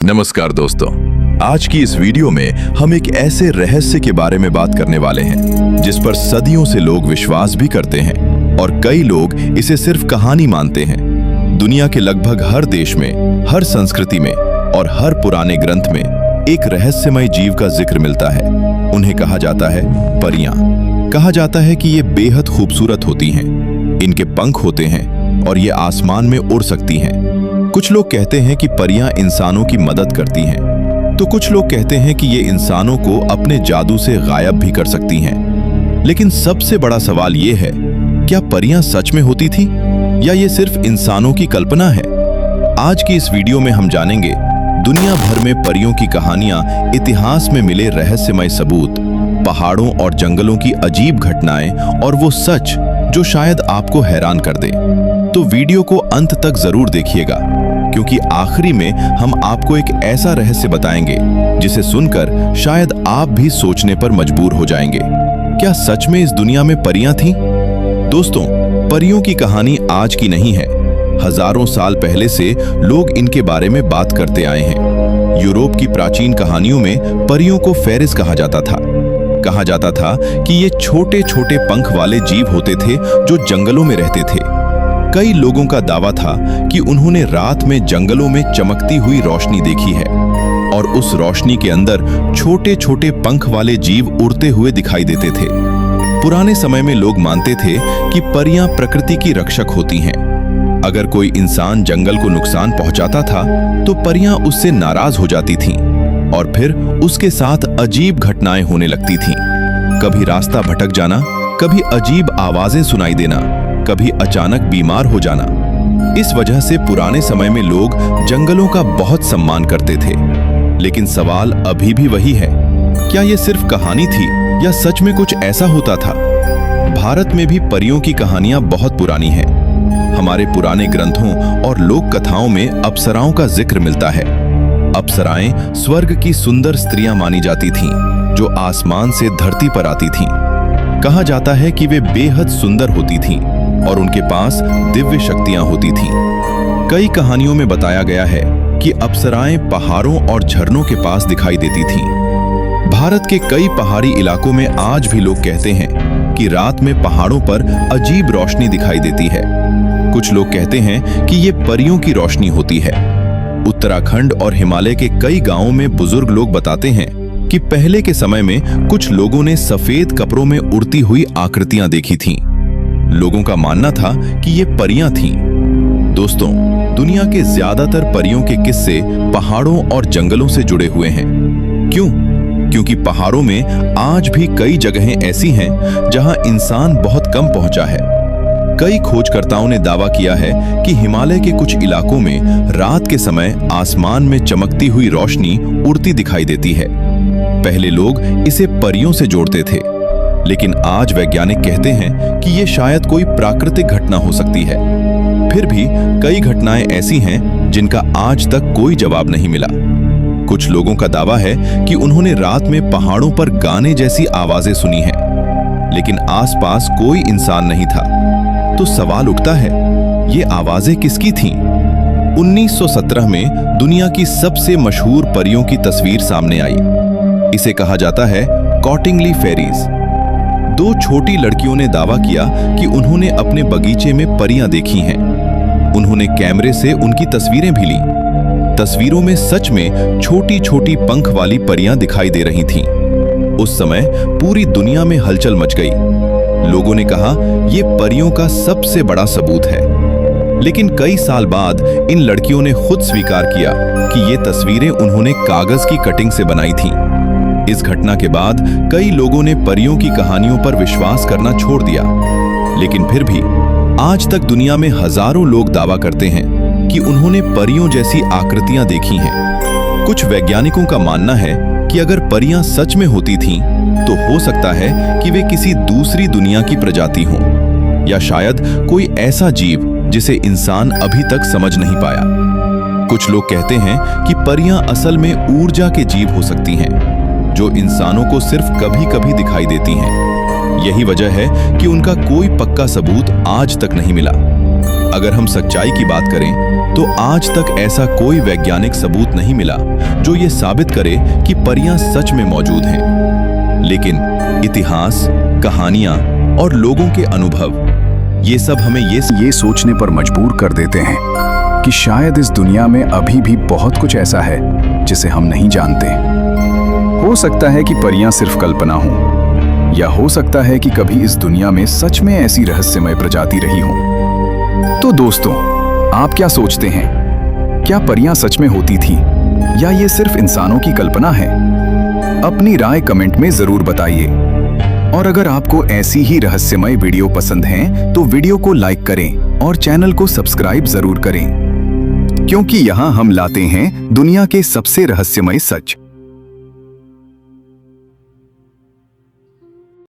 नमस्कार दोस्तों, आज की इस वीडियो में हम एक ऐसे रहस्य के बारे में बात करने वाले हैं जिस पर सदियों से लोग विश्वास भी करते हैं और कई लोग इसे सिर्फ कहानी मानते हैं। दुनिया के लगभग हर देश में, हर संस्कृति में और हर पुराने ग्रंथ में एक रहस्यमय जीव का जिक्र मिलता है। उन्हें कहा जाता है परियां। कहा जाता है कि ये बेहद खूबसूरत होती हैं, इनके पंख होते हैं और ये आसमान में उड़ सकती हैं। कुछ लोग कहते हैं कि परियां इंसानों की मदद करती हैं, तो कुछ लोग कहते हैं कि ये इंसानों को अपने जादू से गायब भी कर सकती हैं। लेकिन सबसे बड़ा सवाल ये है, क्या परियां सच में होती थी या ये सिर्फ इंसानों की कल्पना है? आज की इस वीडियो में हम जानेंगे दुनिया भर में परियों की कहानियां, इतिहास में मिले रहस्यमय सबूत, पहाड़ों और जंगलों की अजीब घटनाएं और वो सच जो शायद आपको हैरान कर दे। तो वीडियो को अंत तक जरूर देखिएगा, क्योंकि आखिरी में हम आपको एक ऐसा रहस्य बताएंगे जिसे सुनकर शायद आप भी सोचने पर मजबूर हो जाएंगे। क्या सच में इस दुनिया में परियां थीं? दोस्तों, परियों की कहानी आज की नहीं है। हजारों साल पहले से लोग इनके बारे में बात करते आए हैं। यूरोप की प्राचीन कहानियों में परियों को फेरिस कहा जाता था। कहा जाता था कि ये छोटे छोटे पंख वाले जीव होते थे जो जंगलों में रहते थे। कई लोगों का दावा था कि उन्होंने रात में जंगलों में चमकती हुई रोशनी देखी है और उस रोशनी के अंदर छोटे छोटे पंख वाले जीव उड़ते हुए दिखाई देते थे। पुराने समय में लोग मानते थे कि परियां प्रकृति की रक्षक होती हैं। अगर कोई इंसान जंगल को नुकसान पहुंचाता था तो परियां उससे नाराज हो जाती थीं और फिर उसके साथ अजीब घटनाएं होने लगती थीं। कभी रास्ता भटक जाना, कभी अजीब आवाजें सुनाई देना, कभी अचानक बीमार हो जाना। इस वजह से पुराने समय में लोग जंगलों का बहुत सम्मान करते थे। लेकिन सवाल अभी भी वही है, क्या ये सिर्फ कहानी थी या सच में कुछ ऐसा होता था? भारत में भी परियों की कहानियां बहुत पुरानी हैं। हमारे पुराने ग्रंथों और लोक कथाओं में अप्सराओं का जिक्र मिलता है। अप्सराएं स्वर्ग की सुंदर स्त्रियां मानी जाती थीं, जो आसमान से धरती पर आती थीं। कहा जाता है कि वे बेहद सुंदर होती थीं और उनके पास दिव्य शक्तियां होती थीं। कई कहानियों में बताया गया है कि अप्सराएं पहाड़ों और झरनों के पास दिखाई देती थीं। भारत के कई पहाड़ी इलाकों में आज भी लोग कहते हैं कि रात में पहाड़ों पर अजीब रोशनी दिखाई देती है। कुछ लोग कहते हैं कि ये परियों की रोशनी होती है। उत्तराखंड और हिमालय के कई गांवों में बुजुर्ग लोग बताते हैं कि पहले के समय में कुछ लोगों ने सफेद कपड़ों में उड़ती हुई आकृतियां देखी थीं। लोगों का मानना था कि ये परियां थीं। दोस्तों, दुनिया के ज्यादातर परियों के किस्से पहाड़ों और जंगलों से जुड़े हुए हैं। क्यों? क्योंकि पहाड़ों में आज भी कई जगहें ऐसी हैं जहां इंसान बहुत कम पहुंचा है। कई खोजकर्ताओं ने दावा किया है कि हिमालय के कुछ इलाकों में रात के समय आसमान में चमकती हुई रोशनी उड़ती दिखाई देती है। पहले लोग इसे परियों से जोड़ते थे, लेकिन आज वैज्ञानिक कहते हैं कि ये शायद कोई प्राकृतिक घटना हो सकती है। फिर भी कई घटनाएं ऐसी हैं जिनका आज तक कोई जवाब नहीं मिला। कुछ लोगों का दावा है कि उन्होंने रात में पहाड़ों पर गाने जैसी आवाजें सुनी हैं, लेकिन आसपास कोई इंसान नहीं था। तो सवाल उठता है, ये आवाजें किसकी थीं? 1917 में दुनिया की सबसे मशहूर परियों की तस्वीर सामने आई। इसे कहा जाता है कॉटिंगली फेरीज। दो छोटी लड़कियों ने दावा किया कि उन्होंने अपने बगीचे में परियां देखी हैं। उन्होंने कैमरे से उनकी तस्वीरें भी लीं। तस्वीरों में सच में छोटी छोटी पंख वाली परियां दिखाई दे रही थीं। उस समय पूरी दुनिया में हलचल मच गई। लोगों ने कहा, ये परियों का सबसे बड़ा सबूत है। लेकिन कई साल बाद इन लड़कियों ने खुद स्वीकार किया कि ये तस्वीरें उन्होंने कागज की कटिंग से बनाई थीं। इस घटना के बाद कई लोगों ने परियों की कहानियों पर विश्वास करना छोड़ दिया। लेकिन फिर भी आज तक दुनिया में हजारों लोग दावा करते हैं कि उन्होंने परियों जैसी आकृतियां देखी हैं। कुछ वैज्ञानिकों का मानना है कि अगर परियां सच में होती थीं, तो हो सकता है कि वे किसी दूसरी दुनिया की प्रजाति हों, या शायद कोई ऐसा जीव जिसे इंसान अभी तक समझ नहीं पाया। कुछ लोग कहते हैं कि परियां असल में ऊर्जा के जीव हो सकती हैं, जो इंसानों को सिर्फ कभी कभी दिखाई देती हैं। यही वजह है कि उनका कोई पक्का सबूत आज तक नहीं मिला। अगर हम सच्चाई की बात करें तो आज तक ऐसा कोई वैज्ञानिक सबूत नहीं मिला जो ये साबित करे कि परियां सच में मौजूद हैं। लेकिन इतिहास, कहानियां और लोगों के अनुभव ये सब हमें ये सोचने पर मजबूर कर देते हैं कि शायद इस दुनिया में अभी भी बहुत कुछ ऐसा है जिसे हम नहीं जानते। हो सकता है कि परियां सिर्फ कल्पना हो, या हो सकता है कि कभी इस दुनिया में सच में ऐसी रहस्यमय प्रजाति रही हो। तो दोस्तों, आप क्या सोचते हैं? क्या परियां सच में होती थी या ये सिर्फ इंसानों की कल्पना है? अपनी राय कमेंट में जरूर बताइए। और अगर आपको ऐसी ही रहस्यमय वीडियो पसंद हैं, तो वीडियो को लाइक करें और चैनल को सब्सक्राइब जरूर करें, क्योंकि यहाँ हम लाते हैं दुनिया के सबसे रहस्यमय सच।